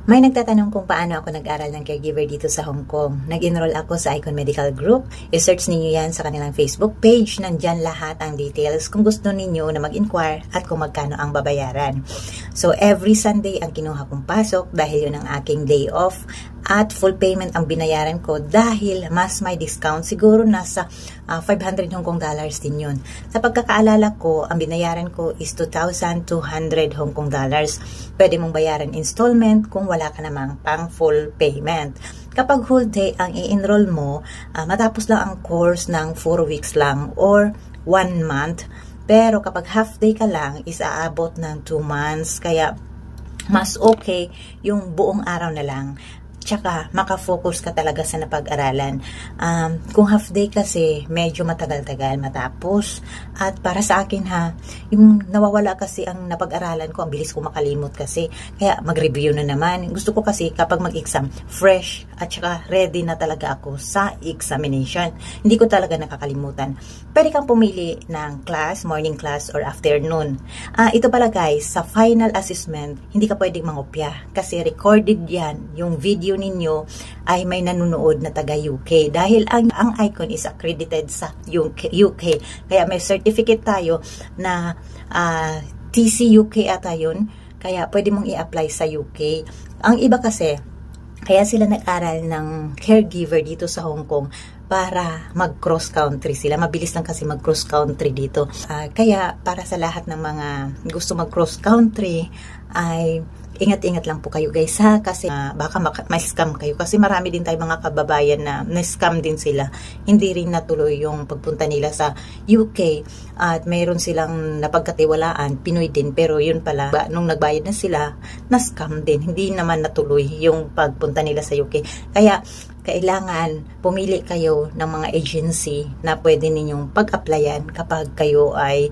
May nagtatanong kung paano ako nag-aral ng caregiver dito sa Hong Kong. Nag-enroll ako sa Icon Medical Group. I-search ninyo yan sa kanilang Facebook page. Nandyan lahat ang details kung gusto ninyo na mag-inquire at kung magkano ang babayaran. So, every Sunday ang kinuha kong pasok dahil yun ang aking day off. At full payment ang binayaran ko dahil mas may discount. Siguro nasa 500 Hong Kong dollars din yun. Sa pagkakaalala ko, ang binayaran ko is 2,200 Hong Kong dollars. Pwede mong bayaran installment kung wala ka namang pang full payment. Kapag whole day ang i-enroll mo, matapos lang ang course ng 4 weeks lang or 1 month. Pero kapag half day ka lang, is aabot ng 2 months. Kaya mas okay yung buong araw na lang. Tsaka makafocus ka talaga sa napag-aralan. Kung half day kasi, medyo matagal-tagal matapos. At para sa akin yung nawawala kasi ang napag-aralan ko, ang bilis ko makalimot kasi. Kaya mag-review na naman. Gusto ko kasi kapag mag-exam, fresh at tsaka ready na talaga ako sa examination. Hindi ko talaga nakakalimutan. Pwede kang pumili ng class, morning class or afternoon. Ito pala guys, sa final assessment, hindi ka pwedeng mangopya kasi recorded yan, yung video ninyo ay may nanonood na taga UK dahil ang Icon is accredited sa UK. Kaya may certificate tayo na TC UK ata yun. Kaya pwede mong i-apply sa UK. Ang iba kasi, kaya sila nag-aral ng caregiver dito sa Hong Kong para mag-cross country sila. Mabilis lang kasi mag-cross country dito. Kaya para sa lahat ng mga gusto mag-cross country ay ingat-ingat lang po kayo guys kasi baka ma-scam kayo kasi marami din tayong mga kababayan na na-scam din sila. Hindi rin natuloy yung pagpunta nila sa UK at mayroon silang napagkatiwalaan, Pinoy din, pero yun pala nung nagbayad na sila, na-scam din. Hindi naman natuloy yung pagpunta nila sa UK. Kaya kailangan pumili kayo ng mga agency na pwede ninyong pag-applyan kapag kayo ay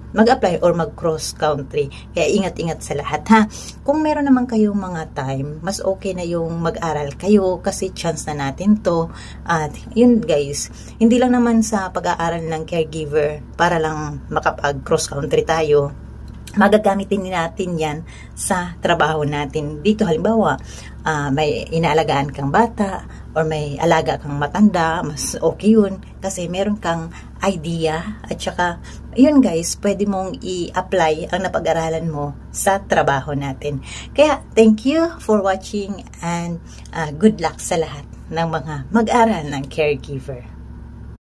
mag-apply or mag-cross country. Kaya ingat-ingat sa lahat Kung meron naman kayong mga time, mas okay na yung mag-aral kayo kasi chance na natin to. At yun guys, hindi lang naman sa pag-aaral ng caregiver para lang makapag-cross country tayo. Magagamit din natin yan sa trabaho natin. Dito halimbawa, may inaalagaan kang bata or may alaga kang matanda, mas okay yun kasi meron kang idea at saka yun guys, pwede mong i-apply ang napag-aralan mo sa trabaho natin. Kaya thank you for watching and good luck sa lahat ng mga mag-aral ng caregiver.